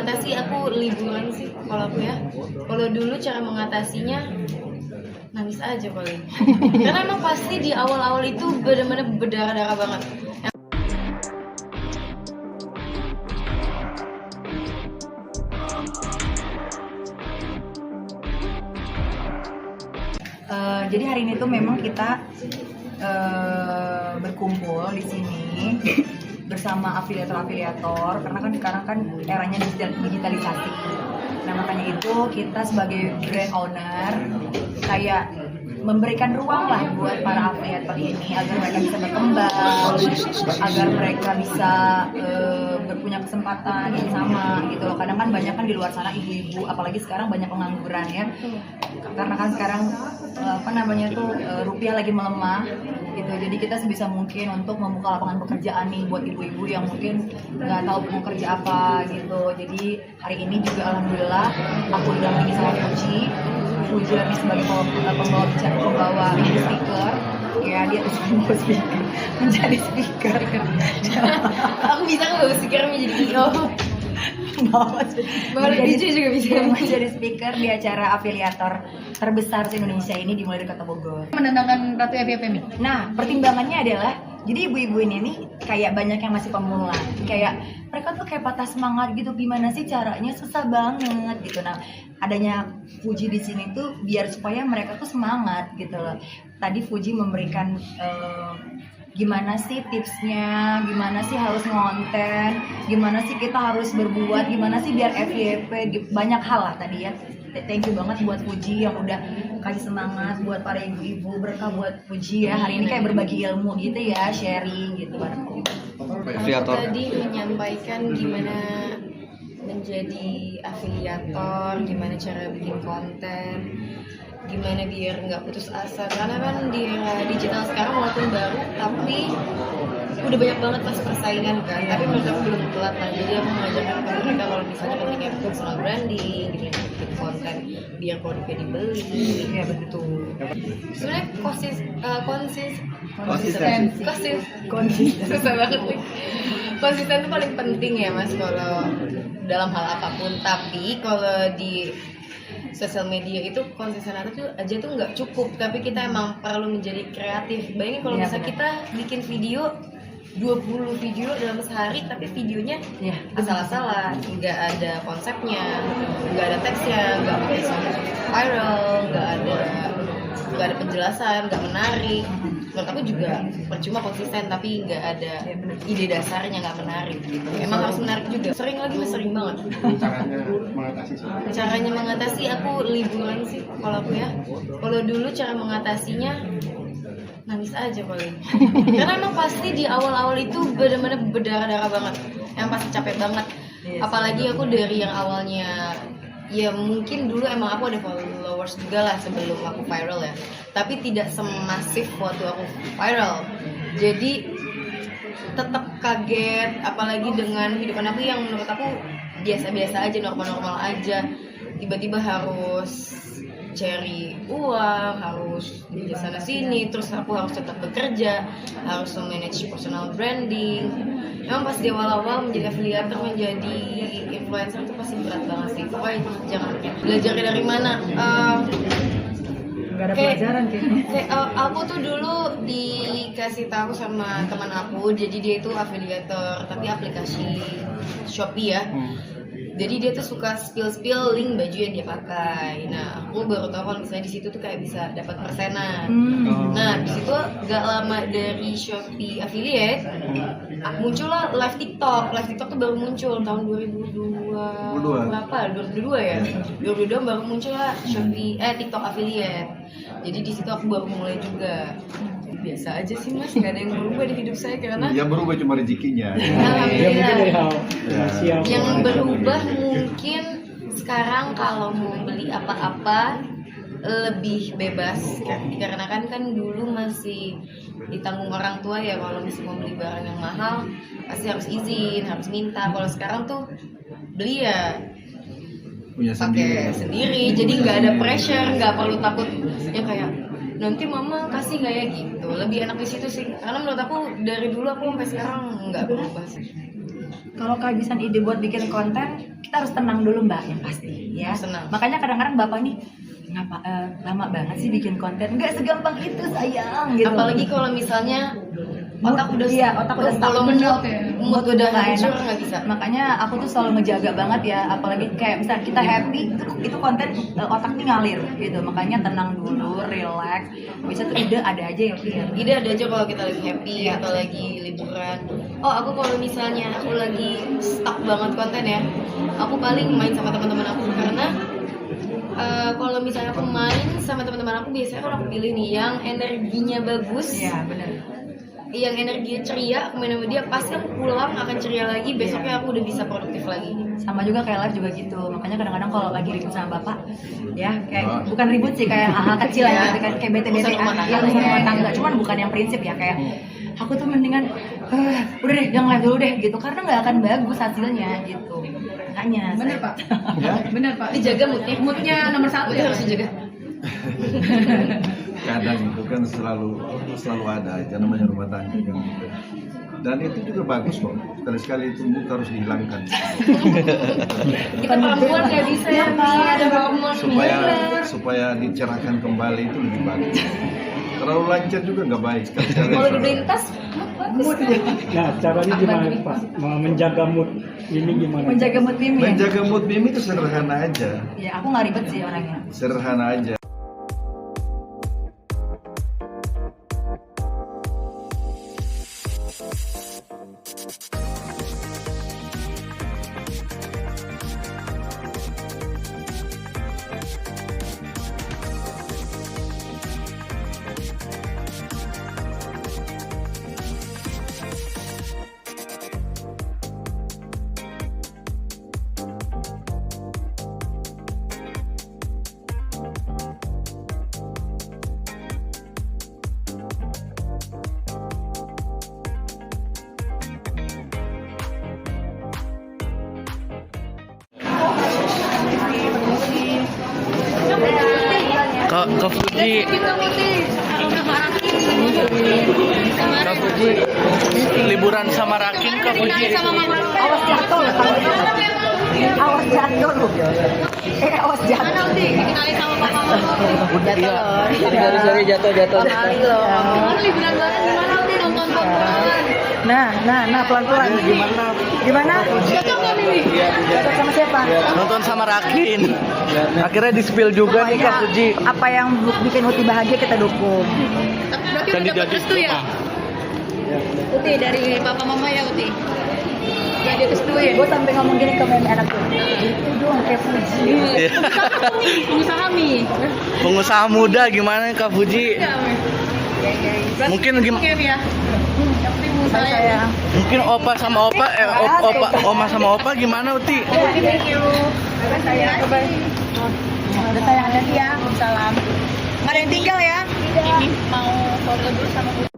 mengatasi, aku liburan sih kalau aku ya. Kalau dulu cara mengatasinya nangis aja paling. Karena emang pasti di awal-awal itu benar-benar berdarah-darah banget. Jadi hari ini tuh memang kita berkumpul di sini bersama afiliator karena kan sekarang kan eranya digitalisasi. Nah makanya itu kita sebagai brand owner kayak memberikan ruang lah buat para afiliator ini agar mereka bisa berkembang, agar mereka bisa berpunya kesempatan yang sama gitu loh. Kadang kan banyak kan di luar sana ibu-ibu, apalagi sekarang banyak pengangguran ya. Karena kan sekarang rupiah lagi melemah gitu. Jadi kita sebisa mungkin untuk membuka lapangan pekerjaan nih buat ibu-ibu yang mungkin nggak tahu mau kerja apa gitu. Jadi hari ini juga alhamdulillah aku didampingi sama Fuji lagi sebagai pembawa speaker. Ya dia pembawa speaker, menjadi speaker. Aku bisa nggak bawa speaker menjadi IO? Bawa DJ juga bisa menjadi speaker di acara afiliator terbesar di Indonesia ini dimulai dari Kota Bogor. Menentangkan Ratu FYP. Nah, pertimbangannya adalah jadi ibu-ibu ini nih kayak banyak yang masih pemula, kayak mereka tuh kayak patah semangat gitu, gimana sih caranya, susah banget gitu. Nah, adanya Fuji di sini tuh biar supaya mereka tuh semangat gitu loh. Tadi Fuji memberikan gimana sih tipsnya, gimana sih harus ngonten, gimana sih kita harus berbuat, gimana sih biar FYP, banyak hal lah tadi ya. Thank you banget buat Fuji yang udah kasih semangat buat para ibu-ibu, berkah buat Fuji ya. Hari ini kayak berbagi ilmu gitu ya, sharing gitu bareng. Aku tadi menyampaikan gimana menjadi afiliator, gimana cara bikin konten, gimana biar nggak putus asa. Karena kan di era digital sekarang walaupun baru, tapi udah banyak banget pas persaingan kan. Tapi menurut aku belum telat lah. Jadi aku mengajarkan ke mereka kalau misalnya pentingnya personal branding, bikin konten biar produknya dibeli. Ya betul. Sebenarnya konsisten. Susah banget nih. Konsisten itu paling penting ya mas kalau dalam hal apapun. Tapi kalau di sosial media itu konsisten aja tuh nggak cukup, tapi kita emang perlu menjadi kreatif. Bayangin kalau misalnya kita bikin video 20 video dalam sehari, tapi videonya asal-asalan, nggak ada konsepnya, nggak ada teksnya, nggak pakai sound viral, nggak ada penjelasan, nggak menarik. Menurut aku juga percuma konsisten tapi nggak ada ide dasarnya, nggak menarik gitu. Emang harus menarik juga. Sering banget. Caranya mengatasi aku liburan sih kalau aku ya. Kalau dulu cara mengatasinya nangis aja paling. Karena emang pasti di awal-awal itu benar-benar berdarah-darah banget. Yang pasti capek banget. Apalagi aku dari yang awalnya ya mungkin dulu emang aku ada followers juga lah sebelum aku viral ya, tapi tidak semasif waktu aku viral. Jadi tetap kaget, apalagi dengan kehidupan aku yang menurut aku biasa-biasa aja, normal-normal aja. Tiba-tiba harus cari uang, harus di sana sini, terus aku harus tetap bekerja, harus manage personal branding. Emang pas di awal-awal menjadi afiliator, menjadi influencer itu pasti berat banget sih. Pokoknya jangan belajar dari mana. Gak ada pelajaran kayak aku tuh dulu dikasih tahu sama teman aku, jadi dia itu afiliator tapi aplikasi Shopee ya. Jadi dia tuh suka spill link baju yang dia pakai. Nah, aku baru tahu kalau misalnya di situ tuh kayak bisa dapat persenan. Nah, di situ gak lama dari Shopee affiliate muncullah live TikTok. Live TikTok tuh baru muncul tahun 2002 berapa? 2002 ya. 2022 baru muncul lah Shopee TikTok affiliate. Jadi di situ aku baru mulai juga. Biasa aja sih mas, nggak ada yang berubah di hidup saya karena yang berubah cuma rezekinya. Yang berubah mungkin sekarang kalau mau beli apa-apa lebih bebas karena kan dulu masih ditanggung orang tua ya. Kalau misalnya mau beli barang yang mahal pasti harus izin, harus minta. Kalau sekarang tuh beli ya pakai sendiri, jadi nggak ada pressure, nggak perlu takut yang kayak nanti mama kasih nggak ya gitu. Lebih enak di situ sih, karena menurut aku dari dulu aku sampai sekarang nggak berubah sih. kalau kehabisan ide buat bikin konten, kita harus tenang dulu mbak, yang pasti ya. Tenang. Makanya kadang-kadang bapak nih lama banget sih bikin konten, nggak segampang itu sayang gitu. Apalagi kalau misalnya otak udah otak udah stuck. kalau mood udah hancur nggak bisa. Makanya aku tuh selalu ngejaga banget ya, apalagi kayak misalnya kita happy itu konten otak nih ngalir gitu. Makanya tenang dulu, relax. Bisa tuh ide ada aja ya Pi. Ide ada aja kalau kita lagi happy atau lagi liburan. Oh aku kalau misalnya aku lagi stuck banget konten ya, aku paling main sama teman-teman aku karena kalau misalnya aku main sama teman-teman aku biasanya kalau aku pilih nih yang energinya bagus, Iya benar. yang energinya ceria, aku main sama dia pasti aku pulang akan ceria lagi, besoknya aku udah bisa produktif lagi. Sama juga kayak live juga gitu. Makanya kadang-kadang kalau lagi ribut sama bapak, ya kayak bukan ribut sih, kayak hal-hal kecil ya, kayak bete-bete Urusan rumah tangga. ya urusan rumah tangga. Cuman bukan yang prinsip ya, kayak aku tuh mendingan udah deh jangan live dulu deh gitu, karena nggak akan bagus hasilnya gitu. Makanya Bener Pak. Ya? Bener Pak. Dijaga moodnya. Moodnya nomor 1 Moodnya ya. harus dijaga. Kadang itu kan selalu ada aja namanya rumah tangga kan gitu. Dan itu juga bagus kok. Sekali-sekali itu mood harus dihilangkan Kita perempuan nggak bisa ya, ada hormon supaya dicerahkan kembali itu lebih bagus. Terlalu lancar juga nggak baik sekali-sekali. kalau dibelintas mood bagus. Nah, caranya gimana Pak? Menjaga mood ini gimana? menjaga mood Mimi ya? Menjaga mood Mimi itu sederhana aja. Ya aku nggak ribet sih orangnya. Sederhana aja. Kak Fuji, Kak Fuji, liburan sama Rakin Kak Fuji. Awas jatuh loh kalau itu. Awas jatuh loh. Awas jatuh. Sorry jatuh. Nah, pelan-pelan. Gimana? Jatuh sama siapa? Nonton sama Rakin. Akhirnya di-spill juga nih Kak Fuji. Apa yang bikin Uti bahagia kita dukung. Berarti udah dapat restu ya? Uti dari papa mama ya Uti. Ya dia restuin. Gue sampai ngomong gini ke meme anak gue. Itu dong kayak Fuji. Pengusaha mie. Pengusaha muda gimana Kak Fuji? Mungkin ya. Tapi pengusaha Saya. Mungkin opa sama opa, oma sama opa gimana Uti? Thank you. Saya. Udah sayang, hati ya. Salam. Nggak ada yang tinggal ya. Ini mau foto dulu sama